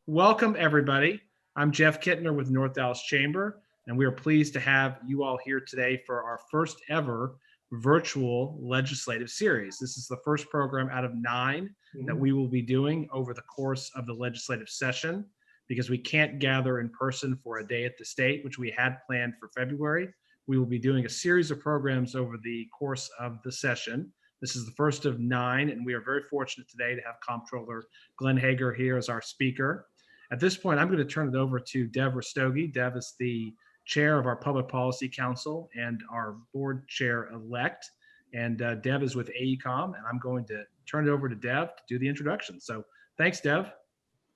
Welcome, everybody. I'm Jeff Kittner with North Dallas Chamber, and we are pleased to have you all here today for our first ever virtual legislative series. This is the first program out of 9 that we will be doing over the course of the legislative session because we can't gather in person for a day at the state, which we had planned for February. We will be doing a series of programs over the course of the session. This is the first of 9, and we are very fortunate today to have Comptroller Glenn Hegar here as our speaker. At this point, I'm going to turn it over to Dev Rastogi. Dev is the chair of our Public Policy Council and our board chair-elect. And Dev is with AECOM, and I'm going to turn it over to Dev to do the introduction. So thanks, Dev.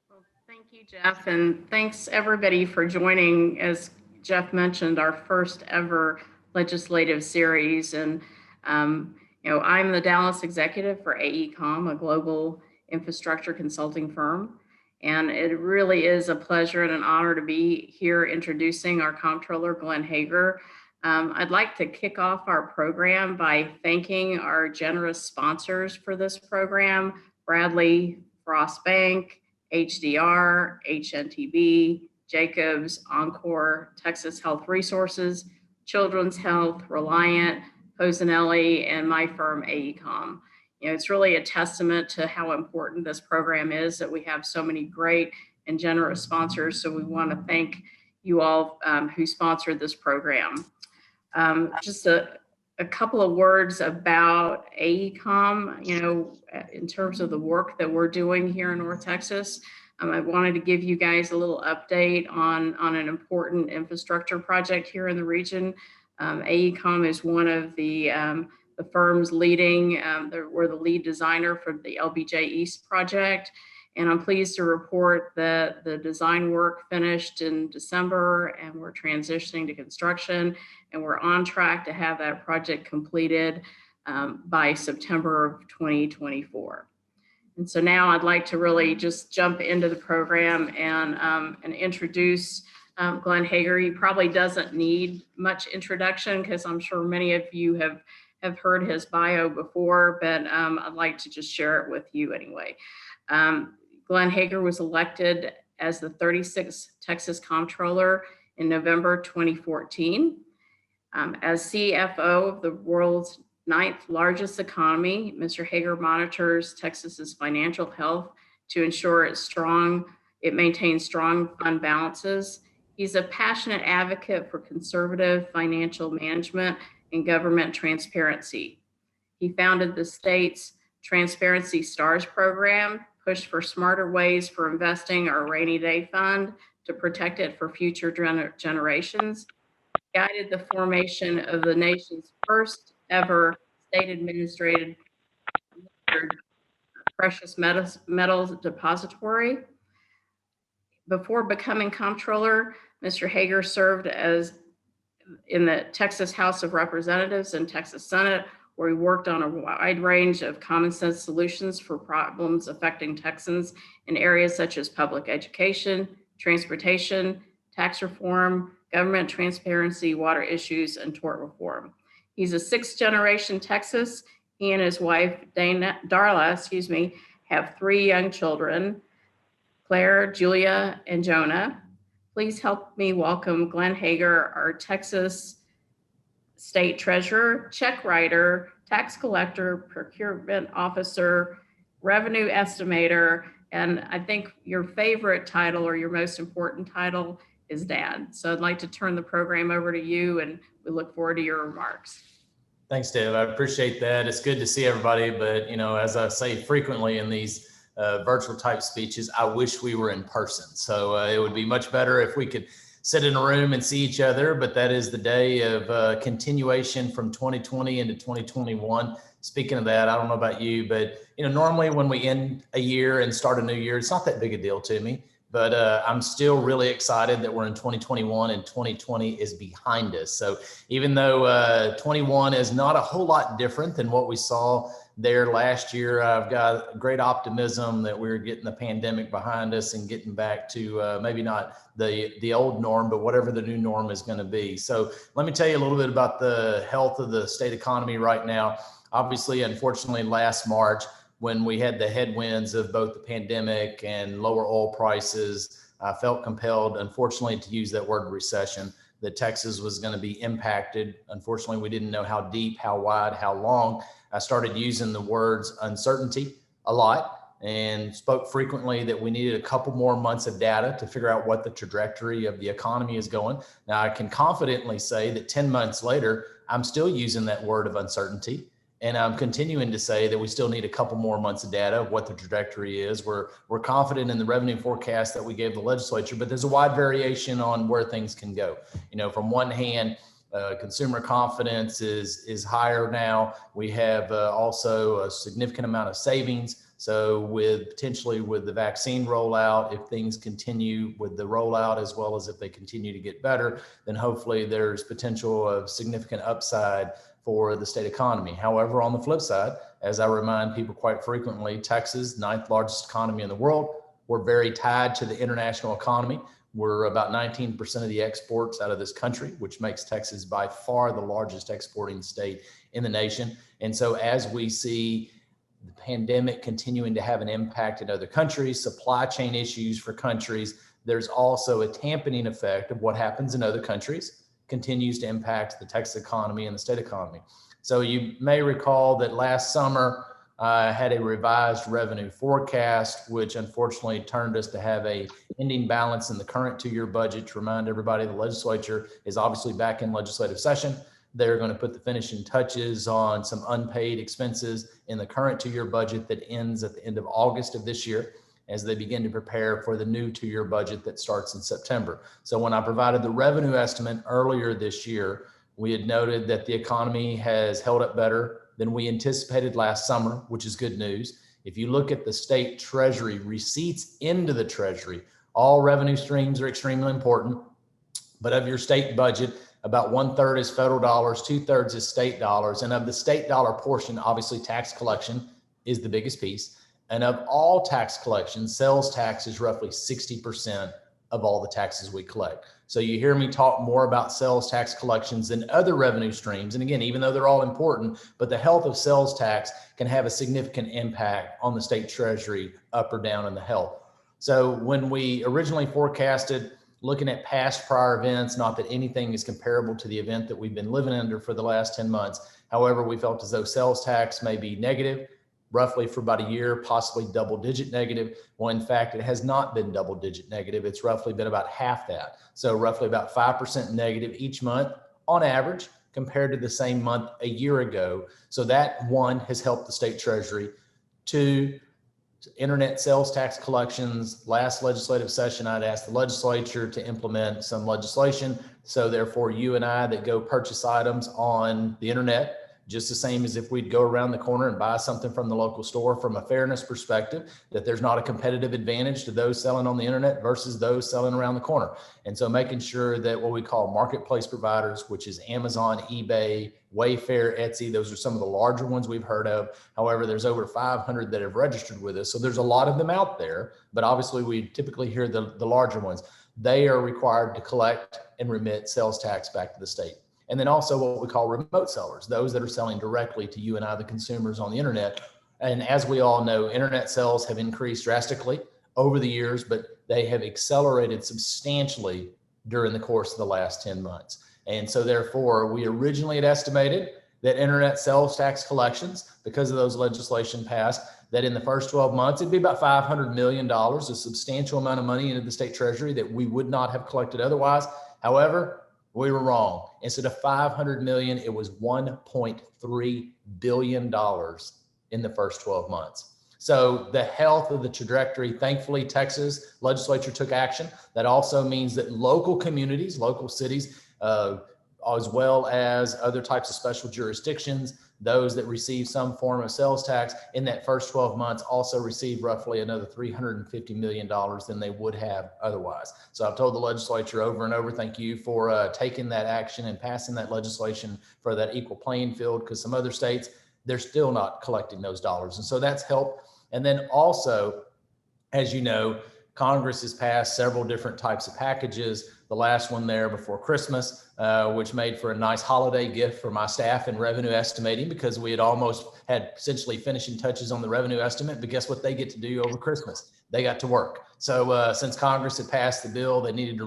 Well, thank you, Jeff, and thanks everybody for joining, as Jeff mentioned, our first ever legislative series. And I'm the Dallas executive for AECOM, a global infrastructure consulting firm. And it really is a pleasure and an honor to be here introducing our comptroller, Glenn Hegar. I'd like to kick off our program by thanking our generous sponsors for this program: Bradley, Frost Bank, HDR, HNTB, Jacobs, Encore, Texas Health Resources, Children's Health, Reliant, Posanelli, and my firm, AECOM. It's really a testament to how important this program is that we have so many great and generous sponsors. So we want to thank you all who sponsored this program. Just a couple of words about AECOM, in terms of the work that we're doing here in North Texas. I wanted to give you guys a little update on an important infrastructure project here in the region. AECOM is one of the firms leading, we're the lead designer for the LBJ East project. And I'm pleased to report that the design work finished in December and we're transitioning to construction, and we're on track to have that project completed by September of 2024. And so now I'd like to really just jump into the program and introduce Glenn Hegar. He probably doesn't need much introduction because I'm sure many of you have heard his bio before, but I'd like to just share it with you anyway. Glenn Hegar was elected as the 36th Texas Comptroller in November 2014. As CFO of the world's 9th largest economy, Mr. Hegar monitors Texas's financial health to ensure it maintains strong fund balances. He's a passionate advocate for conservative financial management and government transparency. He founded the state's Transparency Stars program, pushed for smarter ways for investing our rainy day fund to protect it for future generations, guided the formation of the nation's first ever state administrated precious metals depository. Before becoming comptroller, Mr. Hegar served in the Texas House of Representatives and Texas Senate, where he worked on a wide range of common sense solutions for problems affecting Texans in areas such as public education, transportation, tax reform, government transparency, water issues, and tort reform. He's a 6th-generation Texas. He and his wife, Darla, have 3 young children, Claire, Julia, and Jonah. Please help me welcome Glenn Hegar, our Texas State Treasurer, check writer, tax collector, procurement officer, revenue estimator, and I think your favorite title or your most important title is Dad. So I'd like to turn the program over to you, and we look forward to your remarks. Thanks, Deb. I appreciate that. It's good to see everybody, but as I say frequently in these virtual type speeches, I wish we were in person. So it would be much better if we could sit in a room and see each other, but that is the day of continuation from 2020 into 2021. Speaking of that, I don't know about you, but normally when we end a year and start a new year, it's not that big a deal to me, but I'm still really excited that we're in 2021 and 2020 is behind us. So even though 21 is not a whole lot different than what we saw there last year, I've got great optimism that we're getting the pandemic behind us and getting back to maybe not the old norm, but whatever the new norm is going to be. So let me tell you a little bit about the health of the state economy right now. Obviously, unfortunately, last March, when we had the headwinds of both the pandemic and lower oil prices, I felt compelled, unfortunately, to use that word recession, that Texas was going to be impacted. Unfortunately, we didn't know how deep, how wide, how long. I started using the words uncertainty a lot and spoke frequently that we needed a couple more months of data to figure out what the trajectory of the economy is going. Now, I can confidently say that 10 months later, I'm still using that word of uncertainty. And I'm continuing to say that we still need a couple more months of data of what the trajectory is. We're confident in the revenue forecast that we gave the legislature, but there's a wide variation on where things can go. You know, from one hand, consumer confidence is higher now. We have also a significant amount of savings. So potentially with the vaccine rollout, if things continue with the rollout, as well as if they continue to get better, then hopefully there's potential of significant upside for the state economy. However, on the flip side, as I remind people quite frequently, Texas, 9th largest economy in the world, we're very tied to the international economy. We're about 19% of the exports out of this country, which makes Texas by far the largest exporting state in the nation. And so as we see the pandemic continuing to have an impact in other countries, supply chain issues for countries, there's also a dampening effect of what happens in other countries continues to impact the Texas economy and the state economy. So you may recall that last summer I had a revised revenue forecast, which unfortunately turned us to have a ending balance in the current 2-year budget. To remind everybody, the legislature is obviously back in legislative session. They're going to put the finishing touches on some unpaid expenses in the current 2-year budget that ends at the end of August of this year, as they begin to prepare for the new 2-year budget that starts in September. So when I provided the revenue estimate earlier this year, we had noted that the economy has held up better than we anticipated last summer, which is good news. If you look at the state treasury receipts into the treasury, all revenue streams are extremely important, but of your state budget, about 1/3 is federal dollars, 2/3 is state dollars. And of the state dollar portion, obviously tax collection is the biggest piece. And of all tax collections, sales tax is roughly 60% of all the taxes we collect. So you hear me talk more about sales tax collections than other revenue streams. And again, even though they're all important, but the health of sales tax can have a significant impact on the state treasury up or down in the health. So when we originally forecasted, looking at past prior events, not that anything is comparable to the event that we've been living under for the last 10 months. However, we felt as though sales tax may be negative, roughly for about a year, possibly double-digit negative. Well, in fact, it has not been double-digit negative. It's roughly been about half that. So roughly about 5% negative each month on average compared to the same month a year ago. So that, one, has helped the state treasury. Two, internet sales tax collections. Last legislative session, I'd asked the legislature to implement some legislation. So therefore, you and I that go purchase items on the internet, just the same as if we'd go around the corner and buy something from the local store, from a fairness perspective, that there's not a competitive advantage to those selling on the internet versus those selling around the corner. And so making sure that what we call marketplace providers, which is Amazon, eBay, Wayfair, Etsy, those are some of the larger ones we've heard of. However, there's over 500 that have registered with us. So there's a lot of them out there, but obviously we typically hear the larger ones. They are required to collect and remit sales tax back to the state. And then also what we call remote sellers, those that are selling directly to you and I, the consumers on the internet. And as we all know, internet sales have increased drastically over the years, but they have accelerated substantially during the course of the last 10 months. And so therefore, we originally had estimated that internet sales tax collections, because of those legislation passed, that in the first 12 months, it'd be about $500 million, a substantial amount of money into the state treasury that we would not have collected otherwise. However, we were wrong. Instead of 500 million, it was $1.3 billion in the first 12 months. So the health of the trajectory, thankfully, Texas legislature took action. That also means that local communities, local cities, as well as other types of special jurisdictions, those that receive some form of sales tax in that first 12 months also receive roughly another $350 million than they would have otherwise. So I've told the legislature over and over, thank you for taking that action and passing that legislation for that equal playing field, because some other states, they're still not collecting those dollars. And so that's helped. And then also, as you know, Congress has passed several different types of packages. The last one there before Christmas, which made for a nice holiday gift for my staff in revenue estimating, because we had almost had essentially finishing touches on the revenue estimate. But guess what they get to do over Christmas? They got to work. So since Congress had passed the bill, they needed to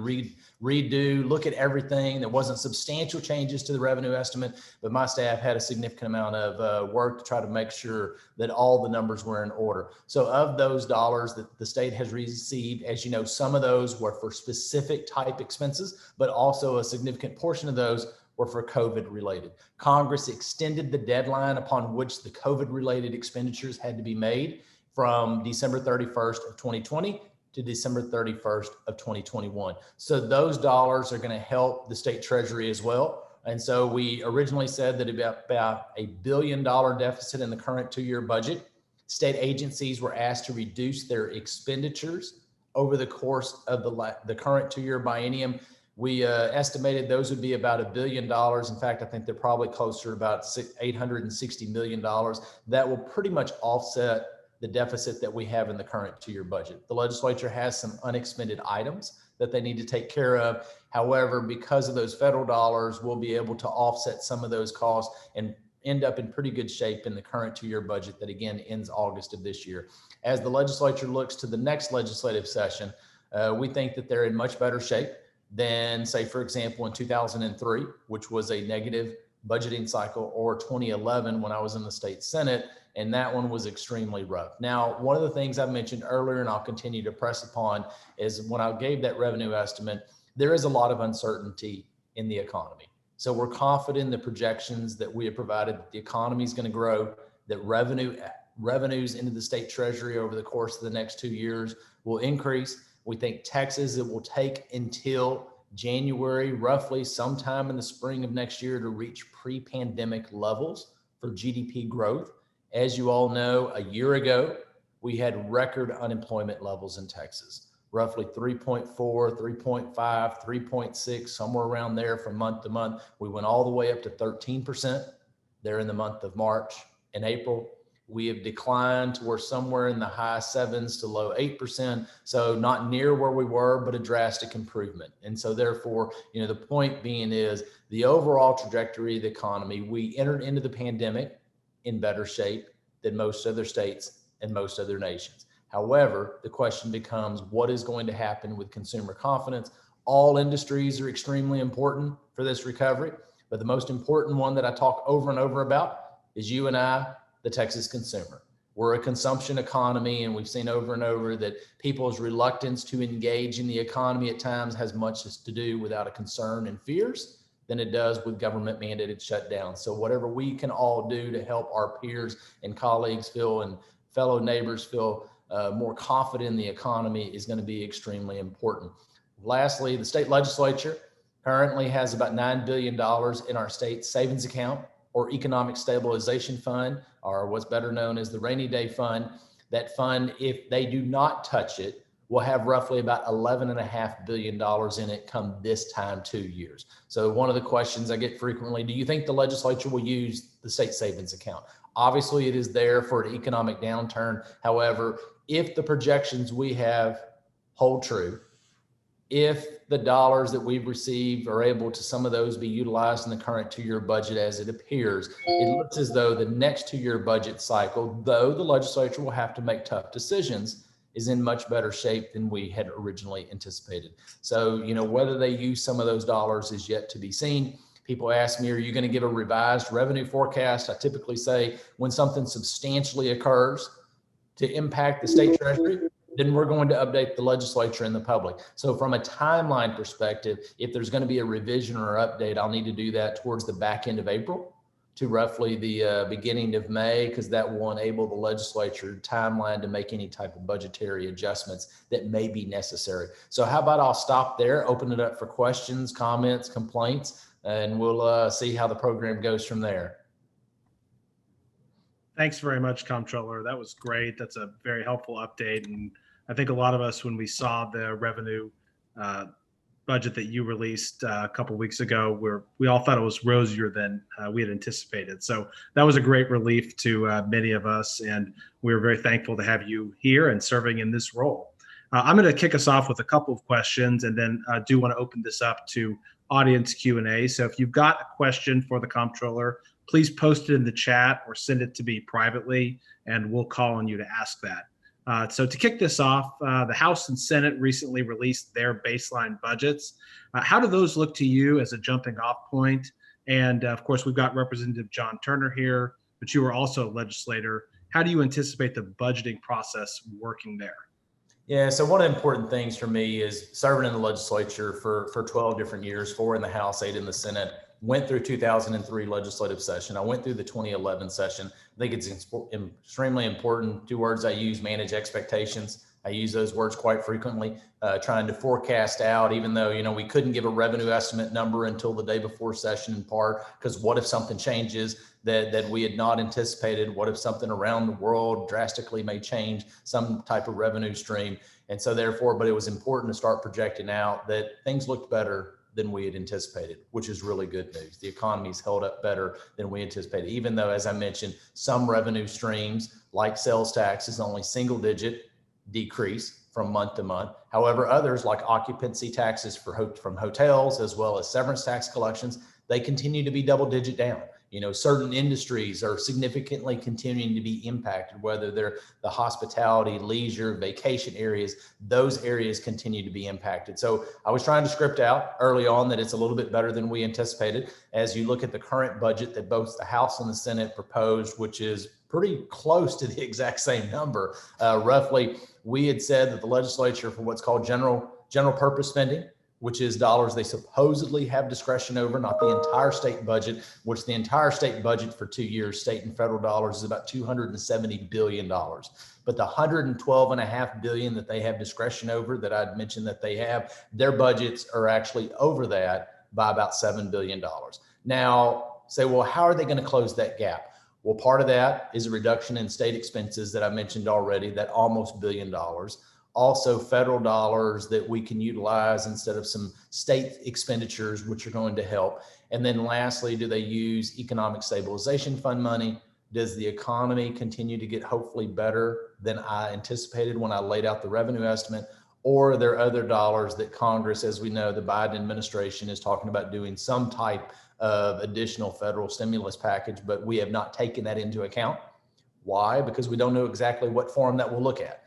redo, look at everything. There wasn't substantial changes to the revenue estimate, but my staff had a significant amount of work to try to make sure that all the numbers were in order. So of those dollars that the state has received, as you know, some of those were for specific type expenses, but also a significant portion of those were for COVID related. Congress extended the deadline upon which the COVID related expenditures had to be made from December 31st of 2020 to December 31st of 2021. So those dollars are going to help the state treasury as well. And so we originally said that about $1 billion deficit in the current 2-year budget. State agencies were asked to reduce their expenditures over the course of the current 2-year biennium. We estimated those would be about $1 billion. In fact, I think they're probably closer to about $860 million. That will pretty much offset the deficit that we have in the current 2-year budget. The legislature has some unexpended items that they need to take care of. However, because of those federal dollars, we'll be able to offset some of those costs and end up in pretty good shape in the current 2-year budget that again ends August of this year. As the legislature looks to the next legislative session, we think that they're in much better shape than, say, for example, in 2003, which was a negative budgeting cycle, or 2011 when I was in the state Senate, and that one was extremely rough. Now, one of the things I mentioned earlier, and I'll continue to press upon, is when I gave that revenue estimate, there is a lot of uncertainty in the economy. So we're confident in the projections that we have provided that the economy is going to grow, that revenues into the state treasury over the course of the next 2 years will increase. We think Texas, it will take until January, roughly sometime in the spring of next year, to reach pre-pandemic levels for GDP growth. As you all know, a year ago, we had record unemployment levels in Texas, roughly 3.4, 3.5, 3.6, somewhere around there from month to month. We went all the way up to 13% there in the month of March and April. We have declined to where somewhere in the high 7s to low 8%. So not near where we were, but a drastic improvement. And so therefore, the point being is the overall trajectory of the economy, we entered into the pandemic in better shape than most other states and most other nations. However, the question becomes, what is going to happen with consumer confidence? All industries are extremely important for this recovery, but the most important one that I talk over and over about is you and I, the Texas consumer. We're a consumption economy, and we've seen over and over that people's reluctance to engage in the economy at times has much to do without a concern and fears than it does with government mandated shutdowns. So whatever we can all do to help our peers and colleagues feel and fellow neighbors feel more confident in the economy is going to be extremely important. Lastly, the state legislature currently has about $9 billion in our state savings account, or economic stabilization fund, or what's better known as the rainy day fund. That fund, if they do not touch it, will have roughly about $11.5 billion in it come this time 2 years. So one of the questions I get frequently, do you think the legislature will use the state savings account? Obviously, it is there for an economic downturn. However, if the projections we have hold true, if the dollars that we've received are able to, some of those be utilized in the current 2-year budget as it appears, it looks as though the next 2-year budget cycle, though the legislature will have to make tough decisions, is in much better shape than we had originally anticipated. So, whether they use some of those dollars is yet to be seen. People ask me, are you going to give a revised revenue forecast? I typically say when something substantially occurs to impact the state treasury, then we're going to update the legislature and the public. So from a timeline perspective, if there's going to be a revision or update, I'll need to do that towards the back end of April to roughly the beginning of May, because that will enable the legislature timeline to make any type of budgetary adjustments that may be necessary. So how about I'll stop there, open it up for questions, comments, complaints, and we'll see how the program goes from there. Thanks very much, Comptroller. That was great. That's a very helpful update. And I think a lot of us, when we saw the revenue budget that you released a couple weeks ago, we all thought it was rosier than we had anticipated. So that was a great relief to many of us, and we were very thankful to have you here and serving in this role. I'm going to kick us off with a couple of questions, and then do want to open this up to audience Q&A. So if you've got a question for the comptroller, please post it in the chat or send it to me privately, and we'll call on you to ask that. So to kick this off, the House and Senate recently released their baseline budgets. How do those look to you as a jumping off point? And of course, we've got Representative John Turner here, but you are also a legislator. How do you anticipate the budgeting process working there? Yeah, so one of the important things for me is serving in the legislature for 12 different years, 4 in the House, 8 in the Senate, went through 2003 legislative session. I went through the 2011 session. I think it's extremely important. 2 words I use: manage expectations. I use those words quite frequently, trying to forecast out, even though, we couldn't give a revenue estimate number until the day before session, in part because what if something changes that we had not anticipated? What if something around the world drastically may change some type of revenue stream? And so therefore, but it was important to start projecting out that things looked better than we had anticipated, which is really good news. The economy's held up better than we anticipated, even though, as I mentioned, some revenue streams like sales tax is only single-digit decrease from month to month. However, others like occupancy taxes from hotels, as well as severance tax collections, they continue to be double-digit down. Certain industries are significantly continuing to be impacted, whether they're the hospitality, leisure, vacation areas. Those areas continue to be impacted. So I was trying to script out early on that it's a little bit better than we anticipated. As you look at the current budget that both the House and the Senate proposed, which is pretty close to the exact same number, roughly, we had said that the legislature, for what's called general purpose spending, which is dollars they supposedly have discretion over, not the entire state budget, which the entire state budget for 2 years, state and federal dollars, is about $270 billion. But the $112.5 billion that they have discretion over, that I'd mentioned that they have, their budgets are actually over that by about $7 billion. Now, say, well, how are they going to close that gap? Well, part of that is a reduction in state expenses that I mentioned already, that almost $1 billion. Also federal dollars that we can utilize instead of some state expenditures, which are going to help. And then lastly, do they use economic stabilization fund money? Does the economy continue to get hopefully better than I anticipated when I laid out the revenue estimate? Or are there other dollars that Congress, as we know, the Biden administration is talking about doing some type of additional federal stimulus package, but we have not taken that into account. Why? Because we don't know exactly what form that will look at.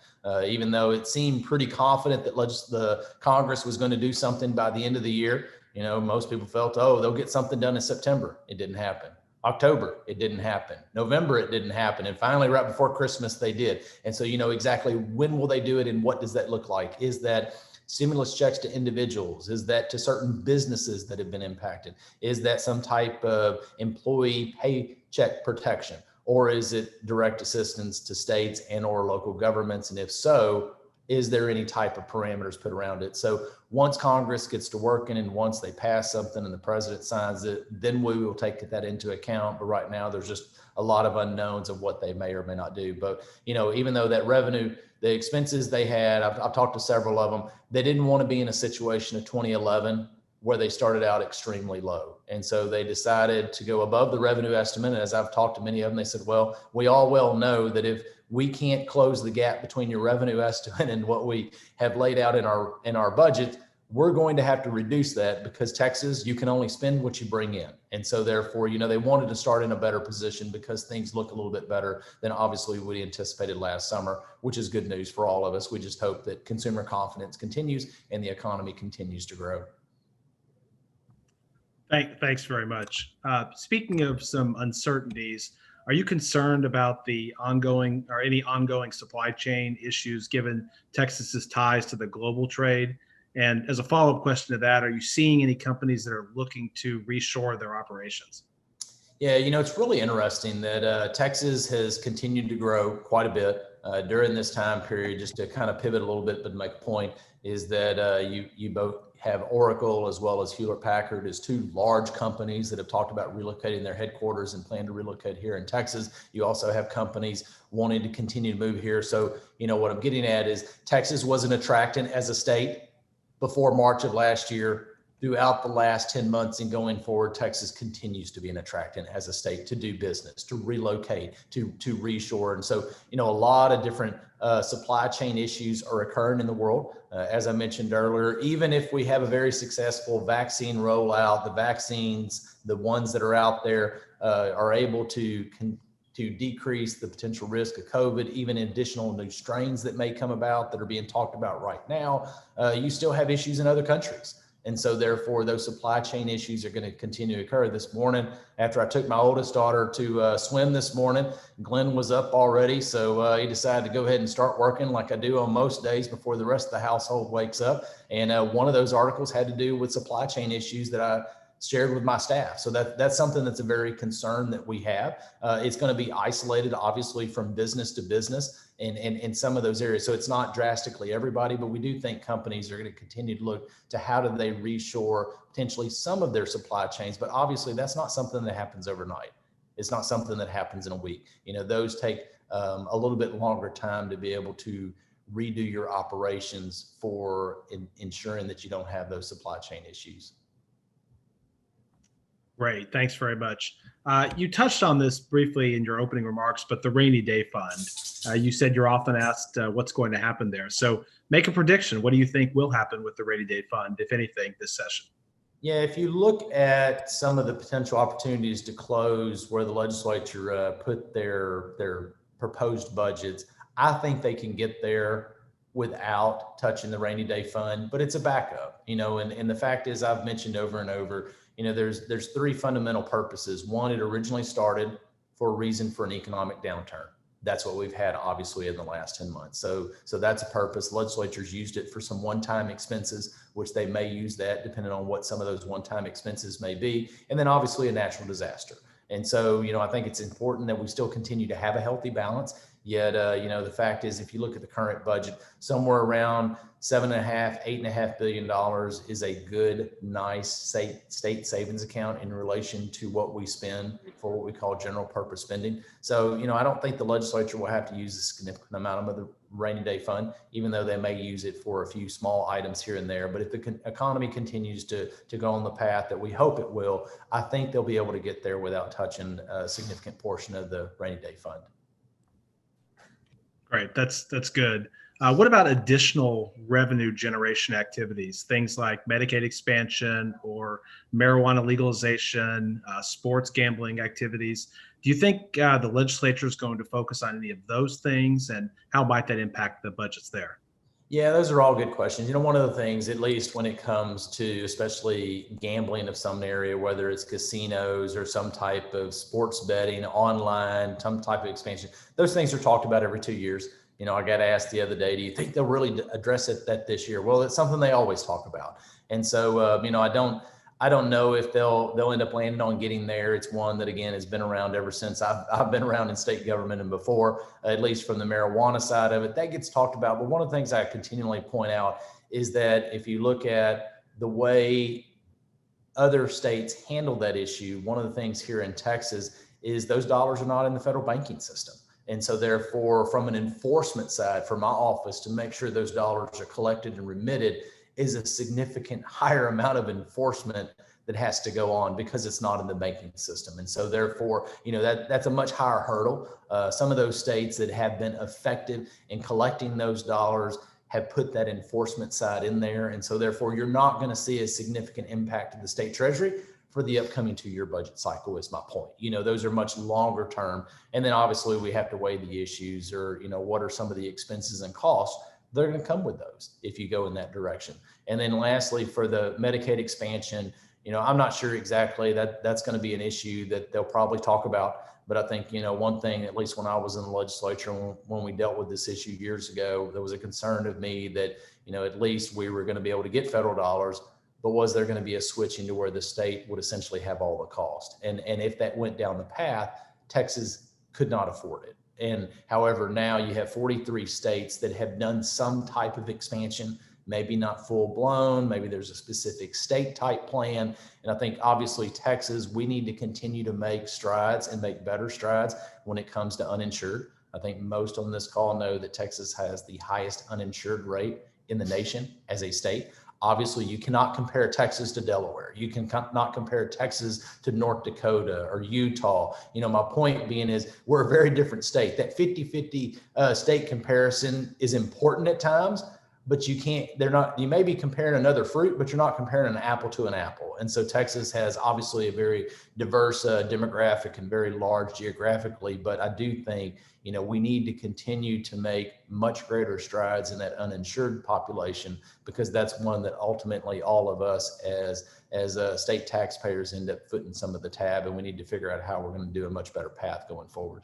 Even though it seemed pretty confident that the Congress was going to do something by the end of the year, most people felt, oh, they'll get something done in September. It didn't happen. October, it didn't happen. November, it didn't happen. And finally, right before Christmas, they did. And so exactly when will they do it and what does that look like? Is that stimulus checks to individuals? Is that to certain businesses that have been impacted? Is that some type of employee paycheck protection? Or is it direct assistance to states and or local governments? And if so, is there any type of parameters put around it? So once Congress gets to working and once they pass something and the president signs it, then we will take that into account. But right now there's just a lot of unknowns of what they may or may not do. But, even though that revenue, the expenses they had, I've talked to several of them, they didn't want to be in a situation of 2011 where they started out extremely low. And so they decided to go above the revenue estimate. And as I've talked to many of them, they said, well, we all well know that if we can't close the gap between your revenue estimate and what we have laid out in our budget, we're going to have to reduce that because Texas, you can only spend what you bring in. And so therefore, they wanted to start in a better position because things look a little bit better than obviously we anticipated last summer, which is good news for all of us. We just hope that consumer confidence continues and the economy continues to grow. Thanks very much. Speaking of some uncertainties, are you concerned about the ongoing or any ongoing supply chain issues given Texas's ties to the global trade? And as a follow-up question to that, are you seeing any companies that are looking to reshore their operations? Yeah, it's really interesting that Texas has continued to grow quite a bit during this time period. Just to kind of pivot a little bit, but to make a point, is that you both have Oracle as well as Hewlett Packard as 2 large companies that have talked about relocating their headquarters and plan to relocate here in Texas. You also have companies wanting to continue to move here. So, what I'm getting at is Texas was an attractant as a state before March of last year. throughout the last 10 months and going forward, Texas continues to be an attractant as a state to do business, to relocate, to reshore. And so, a lot of different supply chain issues are occurring in the world. As I mentioned earlier, even if we have a very successful vaccine rollout, the vaccines, the ones that are out there are able to decrease the potential risk of COVID, even additional new strains that may come about that are being talked about right now, you still have issues in other countries. And so therefore, those supply chain issues are going to continue to occur. This morning, after I took my oldest daughter to swim this morning, Glenn was up already. So he decided to go ahead and start working like I do on most days before the rest of the household wakes up. And one of those articles had to do with supply chain issues that I shared with my staff. So that's something that's a very concern that we have. It's going to be isolated, obviously, from business to business in some of those areas. So it's not drastically everybody, but we do think companies are going to continue to look to how do they reshore potentially some of their supply chains. But obviously, that's not something that happens overnight. It's not something that happens in a week. Those take a little bit longer time to be able to redo your operations for ensuring that you don't have those supply chain issues. Great. Thanks very much. You touched on this briefly in your opening remarks, but the rainy day fund, you said you're often asked what's going to happen there. So make a prediction. What do you think will happen with the rainy day fund, if anything, this session? Yeah, if you look at some of the potential opportunities to close where the legislature put their proposed budgets, I think they can get there without touching the rainy day fund, but it's a backup, and the fact is, I've mentioned over and over, there's three fundamental purposes. One, it originally started for a reason for an economic downturn. That's what we've had, obviously, in the last 10 months. So that's a purpose. Legislatures used it for some one-time expenses, which they may use that depending on what some of those one-time expenses may be. And then obviously a natural disaster. And so, I think it's important that we still continue to have a healthy balance. Yet, the fact is, if you look at the current budget, somewhere around $7.5–8.5 billion is a good, nice state savings account in relation to what we spend for what we call general purpose spending. So, I don't think the legislature will have to use a significant amount of the rainy day fund, even though they may use it for a few small items here and there. But if the economy continues to go on the path that we hope it will, I think they'll be able to get there without touching a significant portion of the rainy day fund. Great. That's good. What about additional revenue generation activities, things like Medicaid expansion or marijuana legalization, sports gambling activities? Do you think the legislature is going to focus on any of those things, and how might that impact the budgets there? Yeah, those are all good questions. One of the things, at least when it comes to especially gambling of some area, whether it's casinos or some type of sports betting, online, some type of expansion, those things are talked about every 2 years. I got asked the other day, do you think they'll really address that this year? Well, it's something they always talk about. And so, I don't know if they'll end up landing on getting there. It's one that, again, has been around ever since I've been around in state government and before, at least from the marijuana side of it, that gets talked about. But one of the things I continually point out is that if you look at the way other states handle that issue, one of the things here in Texas is those dollars are not in the federal banking system. And so therefore, from an enforcement side, for my office to make sure those dollars are collected and remitted is a significant higher amount of enforcement that has to go on because it's not in the banking system. And so therefore, that's a much higher hurdle. Some of those states that have been effective in collecting those dollars have put that enforcement side in there. And so therefore, you're not going to see a significant impact to the state treasury for the upcoming 2-year budget cycle is my point. Those are much longer term. And then obviously we have to weigh the issues or, what are some of the expenses and costs they're going to come with those if you go in that direction. And then lastly, for the Medicaid expansion, I'm not sure exactly that's going to be an issue that they'll probably talk about. But I think, one thing, at least when I was in the legislature, when we dealt with this issue years ago, there was a concern of me that, at least we were going to be able to get federal dollars, but was there going to be a switching to where the state would essentially have all the cost? And if that went down the path, Texas could not afford it. And however, now you have 43 states that have done some type of expansion, maybe not full blown, maybe there's a specific state type plan. And I think obviously Texas, we need to continue to make strides and make better strides when it comes to uninsured. I think most on this call know that Texas has the highest uninsured rate in the nation as a state. Obviously, you cannot compare Texas to Delaware. You can not compare Texas to North Dakota or Utah. My point being is we're a very different state. That 50-50 state comparison is important at times, but you may be comparing another fruit, but you're not comparing an apple to an apple. And so Texas has obviously a very diverse demographic and very large geographically, but I do think, we need to continue to make much greater strides in that uninsured population, because that's one that ultimately all of us as state taxpayers end up footing some of the tab, and we need to figure out how we're going to do a much better path going forward.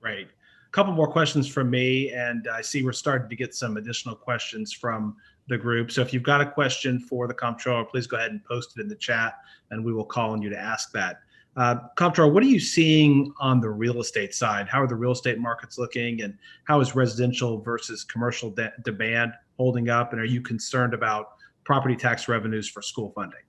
Right. A couple more questions from me, and I see we're starting to get some additional questions from the group. So if you've got a question for the Comptroller, please go ahead and post it in the chat, and we will call on you to ask that. Comptroller, what are you seeing on the real estate side? How are the real estate markets looking, and how is residential versus commercial demand holding up? And are you concerned about property tax revenues for school funding?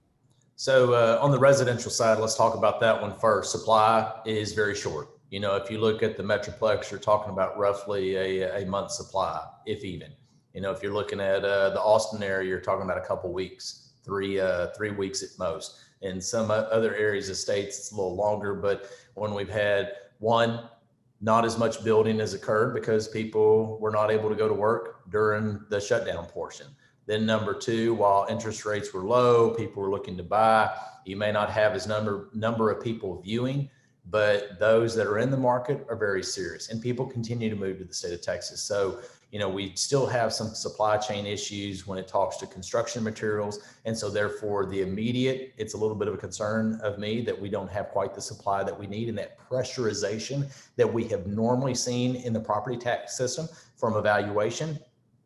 So on the residential side, let's talk about that one first. Supply is very short. If you look at the Metroplex, you're talking about roughly a month's supply, if even. If you're looking at the Austin area, you're talking about a couple weeks, three weeks at most. In some other areas of states, it's a little longer, but when we've had not as much building has occurred because people were not able to go to work during the shutdown portion. Then number two, while interest rates were low, people were looking to buy. You may not have as number of people viewing, but those that are in the market are very serious, and people continue to move to the state of Texas. So, we still have some supply chain issues when it talks to construction materials. And so therefore it's a little bit of a concern of me that we don't have quite the supply that we need, and that pressurization that we have normally seen in the property tax system from evaluation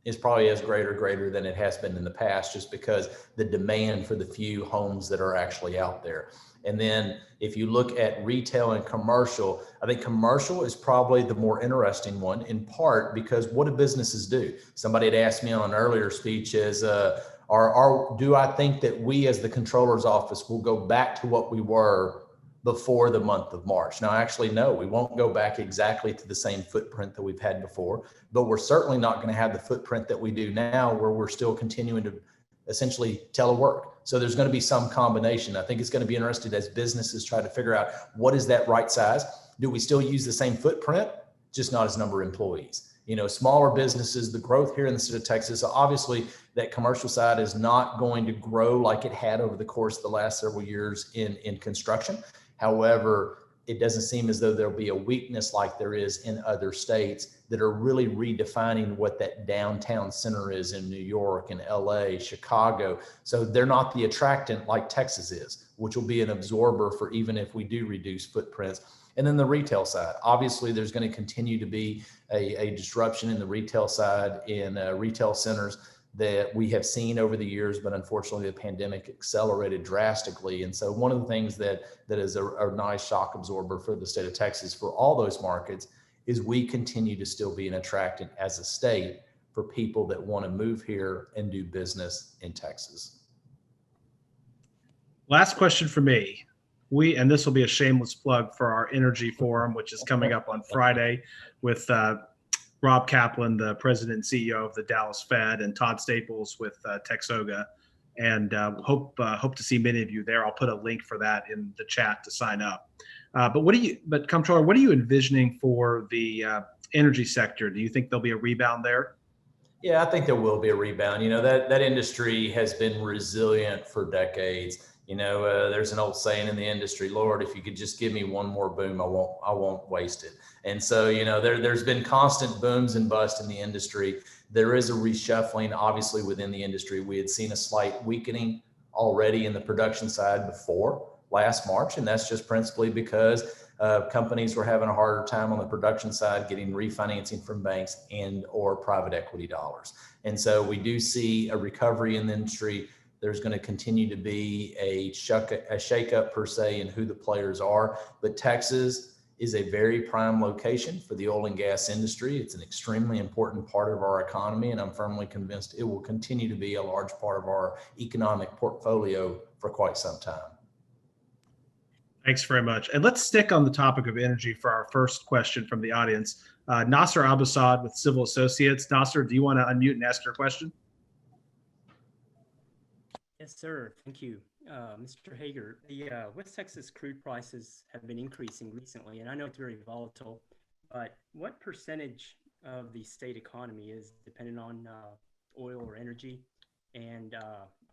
is probably as greater than it has been in the past, just because the demand for the few homes that are actually out there. And then if you look at retail and commercial, I think commercial is probably the more interesting one, in part because what do businesses do? Somebody had asked me on an earlier speech is, do I think that we as the Comptroller's office will go back to what we were before the month of March? Now, actually, no, we won't go back exactly to the same footprint that we've had before, but we're certainly not going to have the footprint that we do now, where we're still continuing to essentially telework. So there's going to be some combination. I think it's going to be interesting as businesses try to figure out what is that right size. Do we still use the same footprint, just not as number of employees? Smaller businesses, the growth here in the state of Texas, obviously that commercial side is not going to grow like it had over the course of the last several years in construction. However, it doesn't seem as though there'll be a weakness like there is in other states that are really redefining what that downtown center is in New York and LA, Chicago. So they're not the attractant like Texas is, which will be an absorber for even if we do reduce footprints. And then the retail side, obviously there's going to continue to be a disruption in the retail side in retail centers that we have seen over the years, but unfortunately the pandemic accelerated drastically. And so one of the things that is a nice shock absorber for the state of Texas for all those markets is we continue to still be an attractant as a state for people that want to move here and do business in Texas. Last question for me. And this will be a shameless plug for our Energy Forum, which is coming up on Friday with Rob Kaplan, the president and CEO of the Dallas Fed, and Todd Staples with Texoga. And hope to see many of you there. I'll put a link for that in the chat to sign up. But Comptroller, what are you envisioning for the energy sector? Do you think there'll be a rebound there? Yeah, I think there will be a rebound. That industry has been resilient for decades. There's an old saying in the industry, Lord, if you could just give me one more boom, I won't waste it. And so, there's been constant booms and busts in the industry. There is a reshuffling, obviously, within the industry. We had seen a slight weakening already in the production side before last March, and that's just principally because companies were having a harder time on the production side getting refinancing from banks and or private equity dollars. And so we do see a recovery in the industry. There's going to continue to be a shakeup per se in who the players are, but Texas is a very prime location for the oil and gas industry. It's an extremely important part of our economy, and I'm firmly convinced it will continue to be a large part of our economic portfolio for quite some time. Thanks very much. And let's stick on the topic of energy for our first question from the audience. Nasser Abasad with Civil Associates. Nasser, do you want to unmute and ask your question? Yes, sir. Thank you. Mr. Hegar, the West Texas crude prices have been increasing recently, and I know it's very volatile, but what percentage of the state economy is dependent on oil or energy? And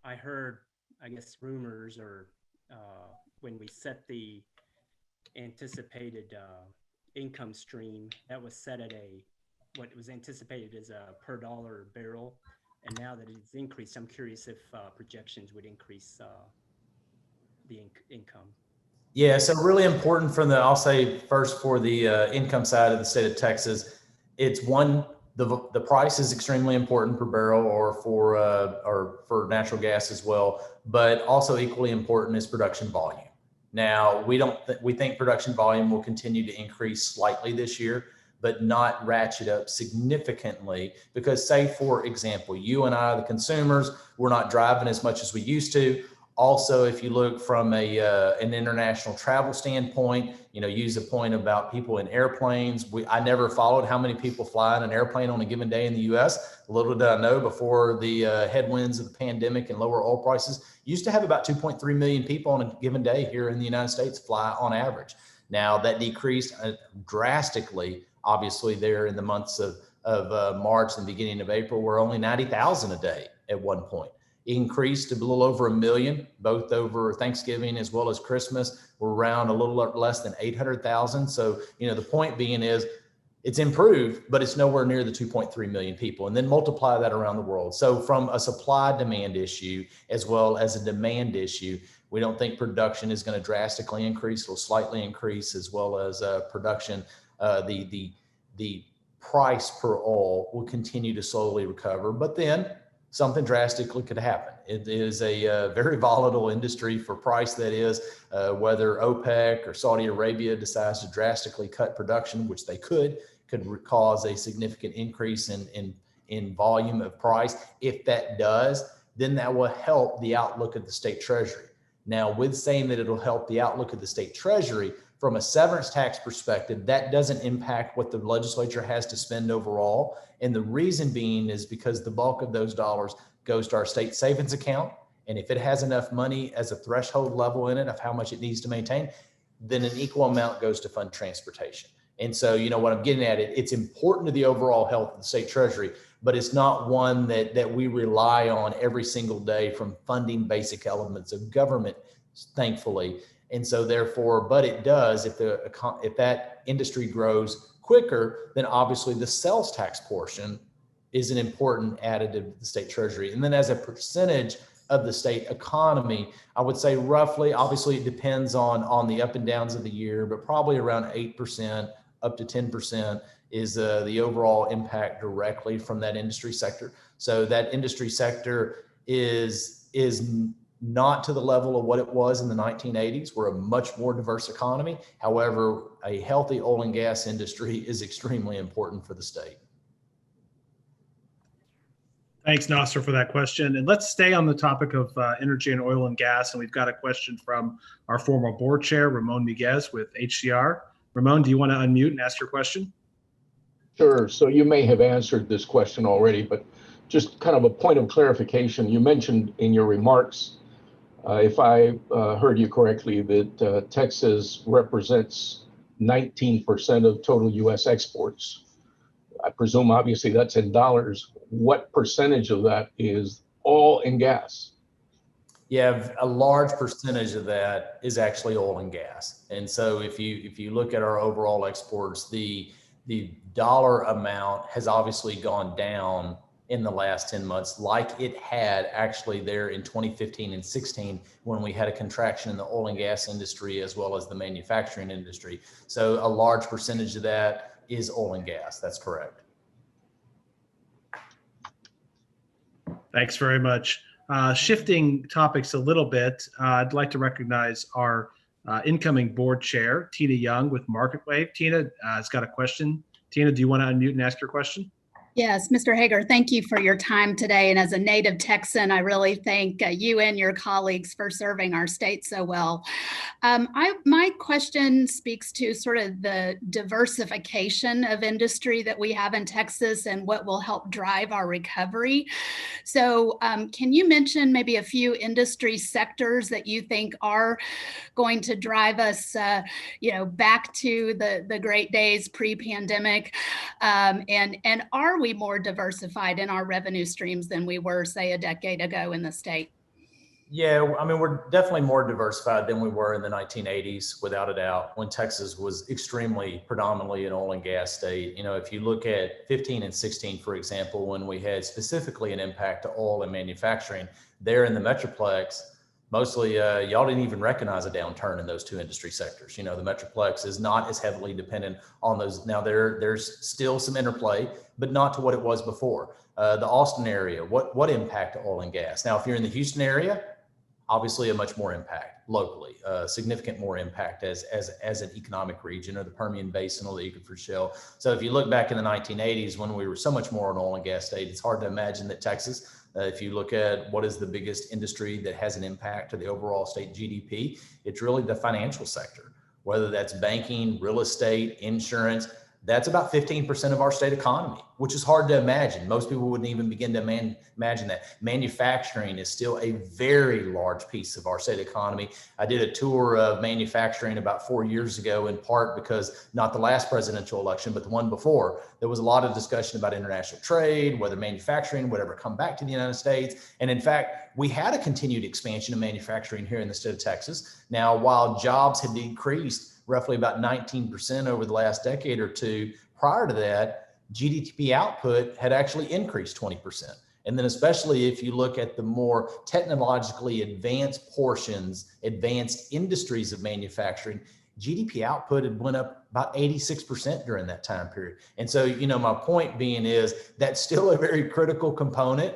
I heard, I guess, rumors or when we set the anticipated income stream, that was set at what was anticipated as a per dollar barrel. And now that it's increased, I'm curious if projections would increase the income. Yeah, so really important from I'll say first for the income side of the state of Texas, it's one, the price is extremely important per barrel or for natural gas as well, but also equally important is production volume. Now, we think production volume will continue to increase slightly this year, but not ratchet up significantly because, say, for example, you and I, the consumers, we're not driving as much as we used to. Also, if you look from an international travel standpoint, use a point about people in airplanes. I never followed how many people fly in an airplane on a given day in the U.S. Little did I know before the headwinds of the pandemic and lower oil prices, used to have about 2.3 million people on a given day here in the United States fly on average. Now that decreased drastically, obviously there in the months of March and the beginning of April, were only 90,000 a day at one point. Increased to a little over 1 million, both over Thanksgiving as well as Christmas. We're around a little less than 800,000. So, the point being is it's improved, but it's nowhere near the 2.3 million people. And then multiply that around the world. So from a supply demand issue, as well as a demand issue, we don't think production is going to drastically increase. It'll slightly increase, as well as production. The price per oil will continue to slowly recover, but then something drastically could happen. It is a very volatile industry for price, that is, whether OPEC or Saudi Arabia decides to drastically cut production, which they could cause a significant increase in volume of price. If that does, then that will help the outlook of the state treasury. Now, with saying that it'll help the outlook of the state treasury, from a severance tax perspective, that doesn't impact what the legislature has to spend overall. And the reason being is because the bulk of those dollars goes to our state savings account. And if it has enough money as a threshold level in it of how much it needs to maintain, then an equal amount goes to fund transportation. And so, what I'm getting at, it's important to the overall health of the state treasury, but it's not one that we rely on every single day from funding basic elements of government, thankfully. And so therefore, but it does, if that industry grows quicker, then obviously the sales tax portion is an important additive to the state treasury. And then as a percentage of the state economy, I would say roughly, obviously it depends on the up and downs of the year, but probably around 8% up to 10% is the overall impact directly from that industry sector. So that industry sector is not to the level of what it was in the 1980s. We're a much more diverse economy. However, a healthy oil and gas industry is extremely important for the state. Thanks, Nasser, for that question. And let's stay on the topic of energy and oil and gas. And we've got a question from our former board chair, Ramon Miguez with HCR. Ramon, do you want to unmute and ask your question? Sure. So you may have answered this question already, but just kind of a point of clarification. You mentioned in your remarks, if I heard you correctly, that Texas represents 19% of total U.S. exports. I presume, obviously, that's in dollars. What percentage of that is oil and gas? Yeah, a large percentage of that is actually oil and gas. And so if you look at our overall exports, the dollar amount has obviously gone down in the last 10 months, like it had actually there in 2015 and 16, when we had a contraction in the oil and gas industry as well as the manufacturing industry. So a large percentage of that is oil and gas. That's correct. Thanks very much. Shifting topics a little bit, I'd like to recognize our incoming board chair, Tina Young with MarketWave. Tina has got a question. Tina, do you want to unmute and ask your question? Yes, Mr. Hegar, thank you for your time today. And as a native Texan, I really thank you and your colleagues for serving our state so well. My question speaks to sort of the diversification of industry that we have in Texas and what will help drive our recovery. So can you mention maybe a few industry sectors that you think are going to drive us, back to the great days pre-pandemic? And are we more diversified in our revenue streams than we were, say, a decade ago in the state? Yeah, I mean, we're definitely more diversified than we were in the 1980s, without a doubt, when Texas was extremely predominantly an oil and gas state. You know, if you look at 15 and 16, for example, when we had specifically an impact to oil and manufacturing there in the Metroplex, mostly y'all didn't even recognize a downturn in those two industry sectors. You know, the Metroplex is not as heavily dependent on those. Now there's still some interplay, but not to what it was before. The Austin area, what impact to oil and gas? Now, if you're in the Houston area, obviously a much more impact locally, significant more impact as an economic region, or the Permian Basin or the Eagle Ford Shale. So if you look back in the 1980s, when we were so much more an oil and gas state, it's hard to imagine that Texas, if you look at what is the biggest industry that has an impact to the overall state GDP, it's really the financial sector, whether that's banking, real estate, insurance. That's about 15% of our state economy, which is hard to imagine. Most people wouldn't even begin to imagine that. Manufacturing is still a very large piece of our state economy. I did a tour of manufacturing about 4 years ago, in part because not the last presidential election, but the one before, there was a lot of discussion about international trade, whether manufacturing would ever come back to the United States. And in fact, we had a continued expansion of manufacturing here in the state of Texas. Now, while jobs had decreased roughly about 19% over the last decade or two, prior to that, GDP output had actually increased 20%. And then especially if you look at the more technologically advanced portions, advanced industries of manufacturing, GDP output had went up about 86% during that time period. And so, you know, my point being is that's still a very critical component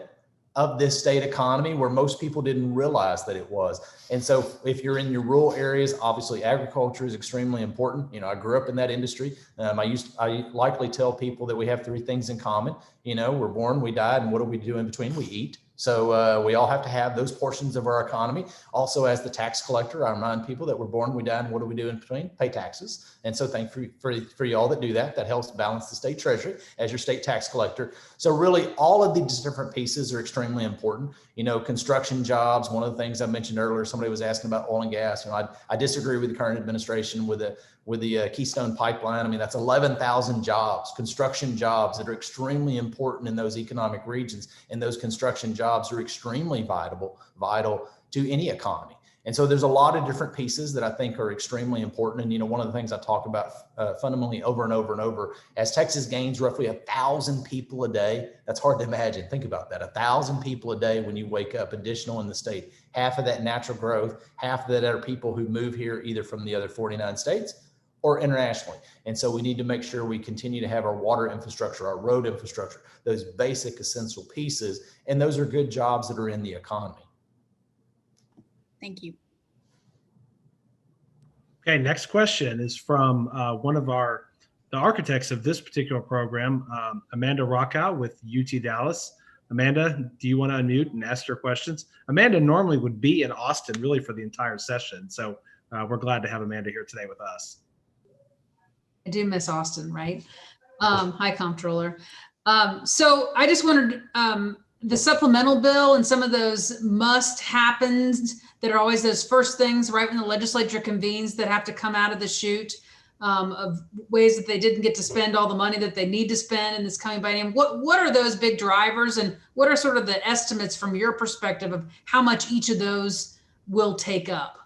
of this state economy, where most people didn't realize that it was. And so if you're in your rural areas, obviously agriculture is extremely important. You know, I grew up in that industry. I likely tell people that we have three things in common. You know, we're born, we died, and what do we do in between? We eat. So we all have to have those portions of our economy. Also, as the tax collector, I remind people that we're born, we die, and what do we do in between? Pay taxes. And so thank you for y'all that do that. That helps balance the state treasury as your state tax collector. So really all of these different pieces are extremely important. You know, construction jobs, one of the things I mentioned earlier, somebody was asking about oil and gas. You know, I disagree with the current administration with the Keystone Pipeline. I mean, that's 11,000 jobs, construction jobs that are extremely important in those economic regions. And those construction jobs are extremely vital to any economy. And so there's a lot of different pieces that I think are extremely important. And, you know, one of the things I talk about fundamentally over and over and over, as Texas gains roughly 1,000 people a day, that's hard to imagine. Think about that, 1,000 people a day when you wake up, additional in the state. Half of that natural growth, half of that are people who move here either from the other 49 states or internationally. And so we need to make sure we continue to have our water infrastructure, our road infrastructure, those basic essential pieces. And those are good jobs that are in the economy. Thank you. Okay, next question is from one of the architects of this particular program, Amanda Rockow with UT Dallas. Amanda, do you want to unmute and ask your questions? Amanda normally would be in Austin really for the entire session. So we're glad to have Amanda here today with us. I do miss Austin, right? Hi, Comptroller. So I just wondered, the supplemental bill and some of those must happens that are always those first things right when the legislature convenes that have to come out of the chute, of ways that they didn't get to spend all the money that they need to spend in this coming biennium. What are those big drivers, and what are sort of the estimates from your perspective of how much each of those will take up?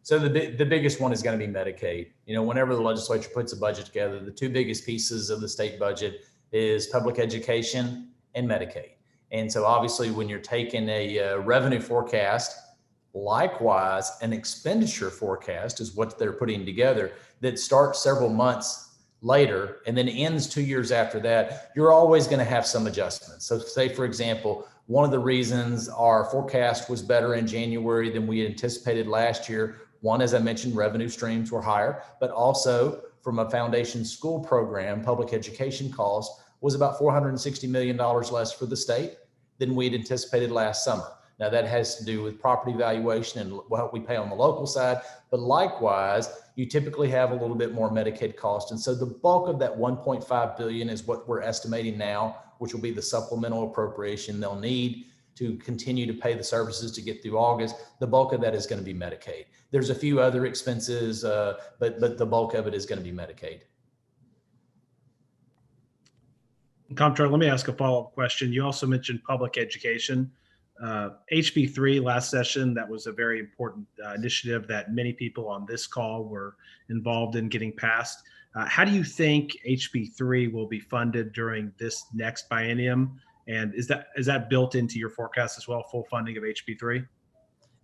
So the biggest one is going to be Medicaid. You know, whenever the legislature puts a budget together, the two biggest pieces of the state budget is public education and Medicaid. And so obviously when you're taking a revenue forecast, likewise, an expenditure forecast is what they're putting together that starts several months later and then ends 2 years after that, you're always going to have some adjustments. So say, for example, one of the reasons our forecast was better in January than we anticipated last year, one, as I mentioned, revenue streams were higher, but also from a foundation school program, public education costs was about $460 million less for the state than we'd anticipated last summer. Now that has to do with property valuation and what we pay on the local side, but likewise, you typically have a little bit more Medicaid cost. And so the bulk of that 1.5 billion is what we're estimating now, which will be the supplemental appropriation they'll need to continue to pay the services to get through August. The bulk of that is going to be Medicaid. There's a few other expenses, but the bulk of it is going to be Medicaid. Comptroller, let me ask a follow-up question. You also mentioned public education. HB3 last session, that was a very important initiative that many people on this call were involved in getting passed. How do you think HB3 will be funded during this next biennium? And is that built into your forecast as well, full funding of HB3?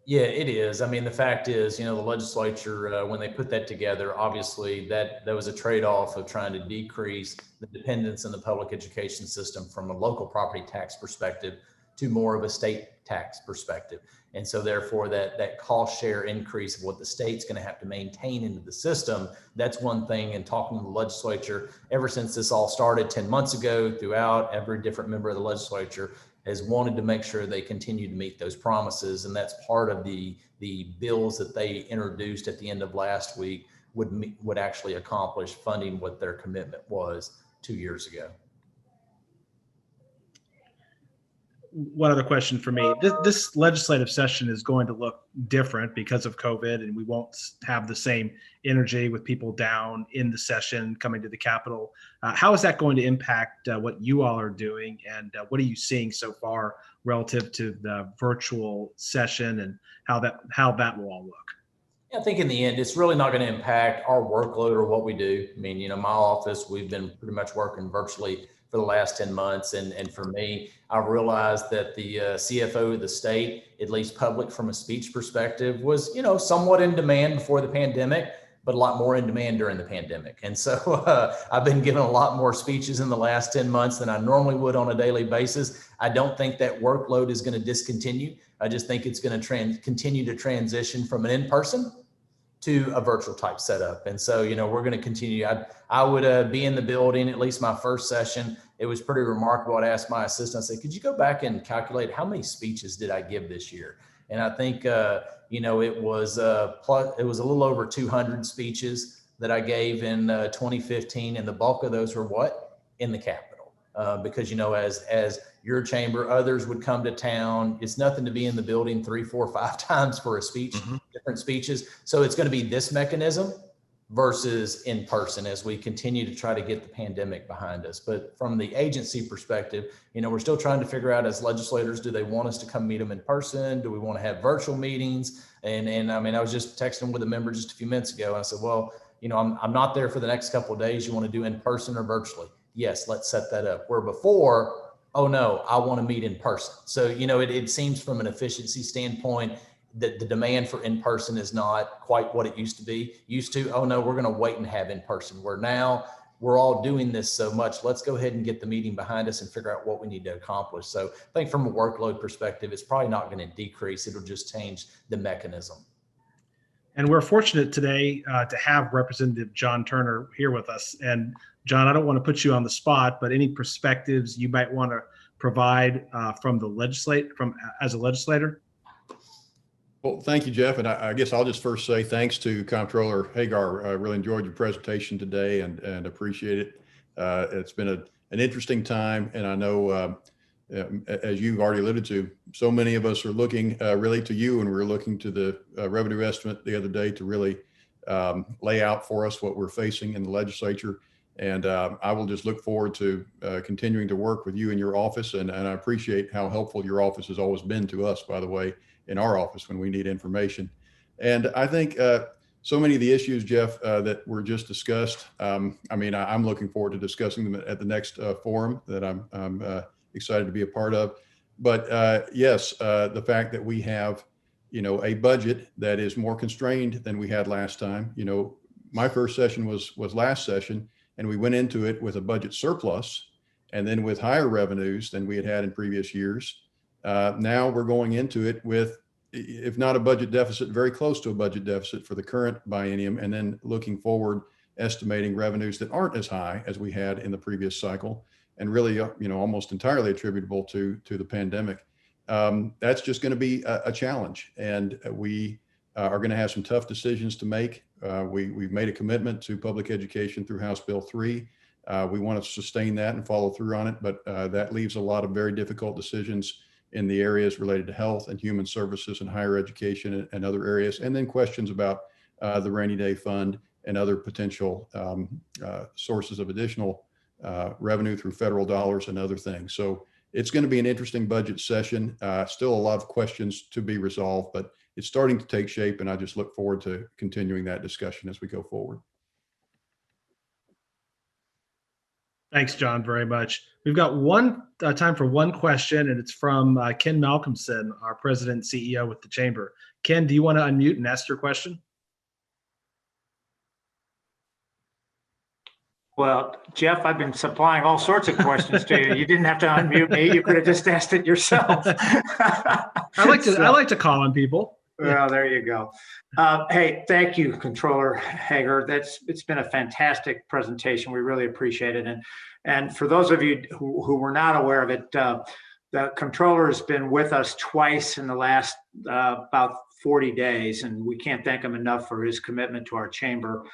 Yeah, it is. I mean, the fact is, the legislature, when they put that together, obviously that was a trade-off of trying to decrease the dependence in the public education system from a local property tax perspective to more of a state tax perspective. And so therefore that cost share increase of what the state's going to have to maintain into the system, that's one thing. And talking to the legislature, ever since this all started 10 months ago, throughout, every different member of the legislature has wanted to make sure they continue to meet those promises. And that's part of the bills that they introduced at the end of last week would actually accomplish funding what their commitment was 2 years ago. One other question for me. This legislative session is going to look different because of COVID, and we won't have the same energy with people down in the session coming to the Capitol. How is that going to impact what you all are doing, and what are you seeing so far relative to the virtual session and how that will all look? I think in the end, it's really not going to impact our workload or what we do. I mean, my office, we've been pretty much working virtually for the last 10 months. And for me, I've realized that the CFO of the state, at least public from a speech perspective, was, somewhat in demand before the pandemic, but a lot more in demand during the pandemic. And so I've been giving a lot more speeches in the last 10 months than I normally would on a daily basis. I don't think that workload is going to discontinue. I just think it's going to continue to transition from an in-person to a virtual type setup. And so, we're going to continue. I would be in the building, at least my first session. It was pretty remarkable. I'd ask my assistant, I said, could you go back and calculate how many speeches did I give this year? And I think, it was a little over 200 speeches that I gave in 2015. And the bulk of those were in the Capitol. Because, as your chamber, others would come to town. It's nothing to be in the building 3, 4, 5 times for a speech, different speeches. So it's going to be this mechanism versus in person as we continue to try to get the pandemic behind us. But from the agency perspective, we're still trying to figure out as legislators, do they want us to come meet them in person? Do we want to have virtual meetings? And I mean, I was just texting with a member just a few minutes ago. And I said, well, I'm not there for the next couple of days. You want to do in person or virtually? Yes, let's set that up. Where before, oh no, I want to meet in person. So, it seems from an efficiency standpoint that the demand for in-person is not quite what it used to be. Oh no, we're going to wait and have in-person. Where now we're all doing this so much, let's go ahead and get the meeting behind us and figure out what we need to accomplish. So I think from a workload perspective, it's probably not going to decrease. It'll just change the mechanism. And we're fortunate today to have Representative John Turner here with us. And John, I don't want to put you on the spot, but any perspectives you might want to provide from as a legislator? Well, thank you, Jeff. And I guess I'll just first say thanks to Comptroller Hegar. I really enjoyed your presentation today and appreciate it. It's been an interesting time. And I know, as you've already alluded to, so many of us are looking really to you, and we're looking to the revenue estimate the other day to really lay out for us what we're facing in the legislature. And I will just look forward to continuing to work with you in your office. And I appreciate how helpful your office has always been to us, by the way, in our office when we need information. And I think so many of the issues, Jeff, that were just discussed, I'm looking forward to discussing them at the next forum that I'm excited to be a part of. But yes, the fact that we have, a budget that is more constrained than we had last time. My first session was last session, and we went into it with a budget surplus and then with higher revenues than we had in previous years. Now we're going into it with, if not a budget deficit, very close to a budget deficit for the current biennium, and then looking forward, estimating revenues that aren't as high as we had in the previous cycle. and really, almost entirely attributable to the pandemic. That's just going to be a challenge, and we are going to have some tough decisions to make. We've made a commitment to public education through House Bill 3. We want to sustain that and follow through on it, but that leaves a lot of very difficult decisions in the areas related to health and human services and higher education and other areas, and then questions about the rainy day fund and other potential sources of additional revenue through federal dollars and other things. So it's going to be an interesting budget session. Still a lot of questions to be resolved, but it's starting to take shape, and I just look forward to continuing that discussion as we go forward. Thanks, John, very much. We've got time for one question, and it's from Ken Malcolmson, our president and CEO with the Chamber. Ken, do you want to unmute and ask your question? Well, Jeff, I've been supplying all sorts of questions to you. You didn't have to unmute me. You could have just asked it yourself. I like to call on people. Well, there you go. Hey, thank you, Comptroller Hegar. It's been a fantastic presentation. We really appreciate it. And for those of you who were not aware of it, the Comptroller has been with us twice in the last about 40 days, and we can't thank him enough for his commitment to our chamber.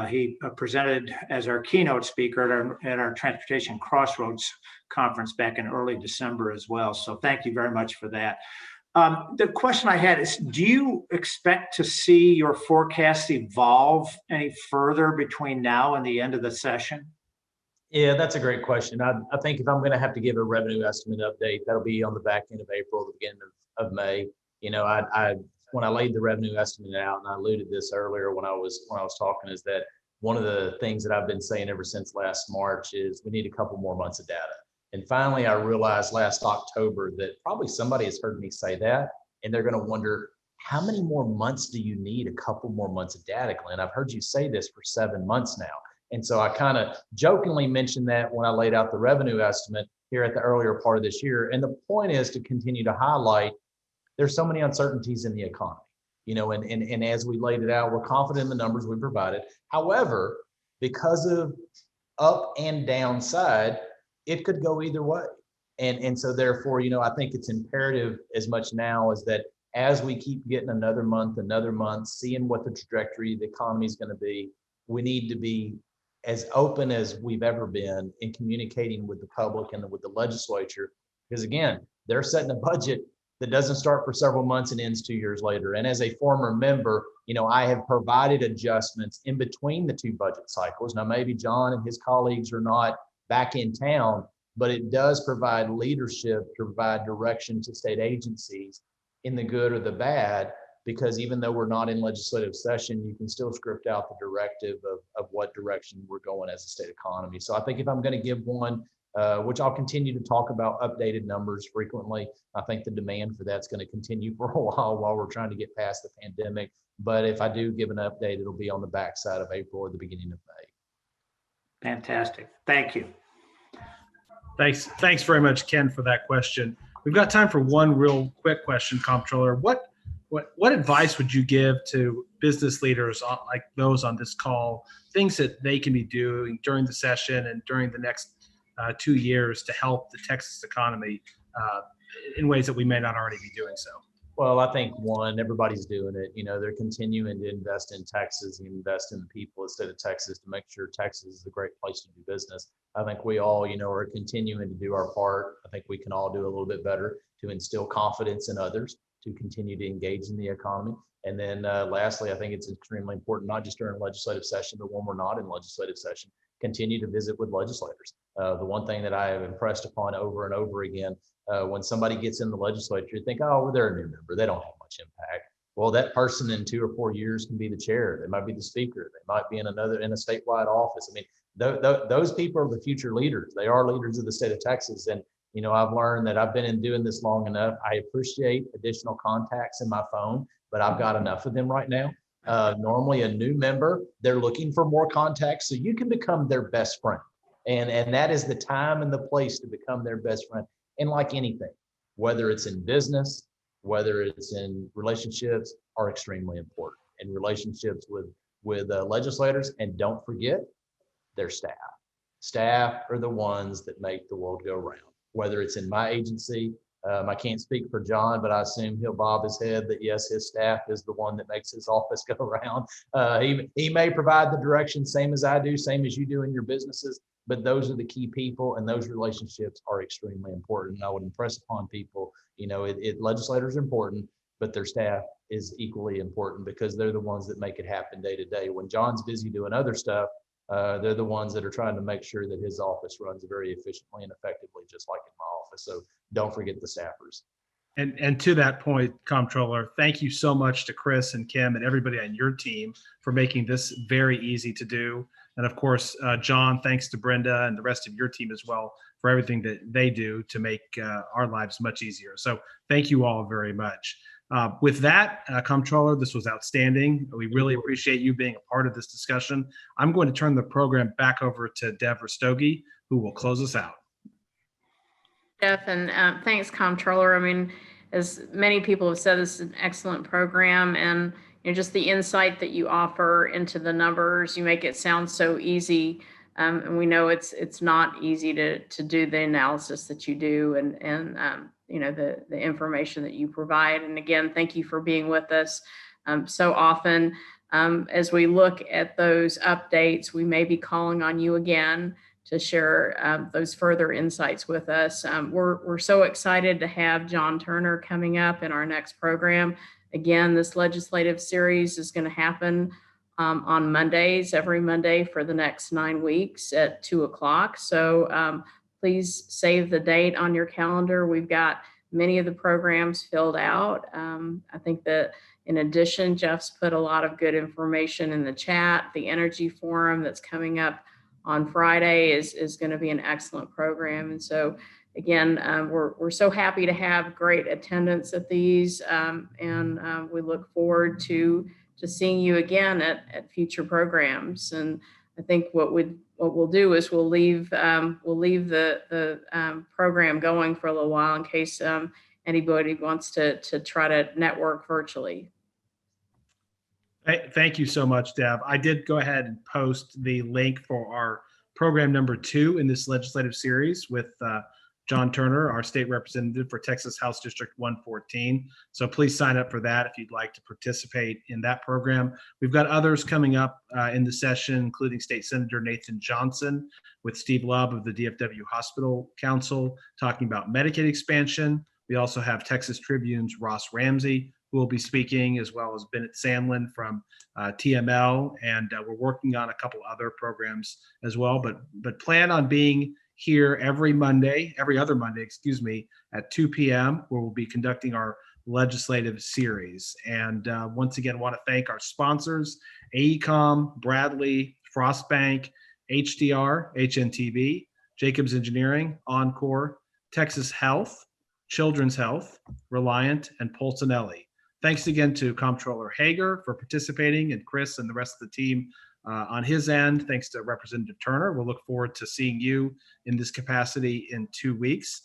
He presented as our keynote speaker at our Transportation Crossroads conference back in early December as well. So thank you very much for that. The question I had is, do you expect to see your forecasts evolve any further between now and the end of the session? Yeah, that's a great question. I think if I'm going to have to give a revenue estimate update, that'll be on the back end of April, the beginning of May. When I laid the revenue estimate out, and I alluded this earlier when I was talking, is that one of the things that I've been saying ever since last March is we need a couple more months of data. And finally, I realized last October that probably somebody has heard me say that, and they're going to wonder, how many more months do you need? A couple more months of data, Glenn? I've heard you say this for 7 months now. And so I kind of jokingly mentioned that when I laid out the revenue estimate here at the earlier part of this year. And the point is to continue to highlight there's so many uncertainties in the economy, and as we laid it out, we're confident in the numbers we provided. However, because of up and downside, it could go either way. And so therefore, I think it's imperative as much now as that as we keep getting another month, seeing what the trajectory of the economy is going to be, we need to be as open as we've ever been in communicating with the public and with the legislature, because again, they're setting a budget that doesn't start for several months and ends 2 years later. And as a former member, I have provided adjustments in between the two budget cycles. Now, maybe John and his colleagues are not back in town, but it does provide leadership to provide direction to state agencies in the good or the bad, because even though we're not in legislative session, you can still script out the directive of what direction we're going as a state economy. So I think if I'm going to give one, which I'll continue to talk about updated numbers frequently, I think the demand for that's going to continue for a while we're trying to get past the pandemic. But if I do give an update, it'll be on the backside of April or the beginning of May. Fantastic. Thank you. Thanks very much, Ken, for that question. We've got time for one real quick question, Comptroller. What advice would you give to business leaders like those on this call, things that they can be doing during the session and during the next 2 years to help the Texas economy in ways that we may not already be doing so? Well, I think one, everybody's doing it. They're continuing to invest in Texas and invest in the people of the state of Texas to make sure Texas is a great place to do business. I think we all, are continuing to do our part. I think we can all do a little bit better to instill confidence in others, to continue to engage in the economy. And then lastly, I think it's extremely important, not just during legislative session, but when we're not in legislative session, continue to visit with legislators. The one thing that I have impressed upon over and over again, when somebody gets in the legislature, you think, oh, well, they're a new member, they don't have much impact. Well, that person in 2 or 4 years can be the chair. They might be the speaker. They might be in a statewide office. I mean, those people are the future leaders. They are leaders of the state of Texas. And, I've learned that I've been doing this long enough. I appreciate additional contacts in my phone, but I've got enough of them right now. Normally a new member, they're looking for more contacts, so you can become their best friend. And that is the time and the place to become their best friend. And like anything, whether it's in business, whether it's in relationships, are extremely important. And relationships with legislators, and don't forget their staff. Staff are the ones that make the world go round, whether it's in my agency. I can't speak for John, but I assume he'll bob his head that yes, his staff is the one that makes his office go around. He may provide the direction, same as I do, same as you do in your businesses, but those are the key people, and those relationships are extremely important. And I would impress upon people, legislators are important, but their staff is equally important because they're the ones that make it happen day to day. When John's busy doing other stuff, they're the ones that are trying to make sure that his office runs very efficiently and effectively, just like in my office. So don't forget the staffers. And to that point, Comptroller, thank you so much to Chris and Kim and everybody on your team for making this very easy to do. And of course, John, thanks to Brenda and the rest of your team as well for everything that they do to make our lives much easier. So thank you all very much. With that, Comptroller, this was outstanding. We really appreciate you being a part of this discussion. I'm going to turn the program back over to Dev Rastogi, who will close us out. Jeff, and thanks, Comptroller. I mean, as many people have said, this is an excellent program, and just the insight that you offer into the numbers, you make it sound so easy. And we know it's not easy to do the analysis that you do, and the information that you provide. And again, thank you for being with us so often. As we look at those updates, we may be calling on you again to share those further insights with us. We're so excited to have John Turner coming up in our next program. Again, this legislative series is going to happen on Mondays, every Monday for the next 9 weeks at 2 o'clock. So please save the date on your calendar. We've got many of the programs filled out. I think that in addition, Jeff's put a lot of good information in the chat. The Energy Forum that's coming up on Friday is going to be an excellent program. And so again, we're so happy to have great attendance at these, and we look forward to seeing you again at future programs. And I think what we'll do is we'll leave the program going for a little while in case anybody wants to try to network virtually. Thank you so much, Deb. I did go ahead and post the link for our program number 2 in this legislative series with John Turner, our state representative for Texas House District 114. So please sign up for that if you'd like to participate in that program. We've got others coming up in the session, including State Senator Nathan Johnson with Steve Lubb of the DFW Hospital Council talking about Medicaid expansion. We also have Texas Tribune's Ross Ramsey, who will be speaking, as well as Bennett Sandlin from TML. And we're working on a couple other programs as well, but plan on being here every other Monday, at 2 p.m., where we'll be conducting our legislative series. And once again, want to thank our sponsors, AECOM, Bradley, Frostbank, HDR, HNTV, Jacobs Engineering, Encore, Texas Health, Children's Health, Reliant, and Polsinelli. Thanks again to Comptroller Hegar for participating, and Chris and the rest of the team on his end. Thanks to Representative Turner. We'll look forward to seeing you in this capacity in 2 weeks.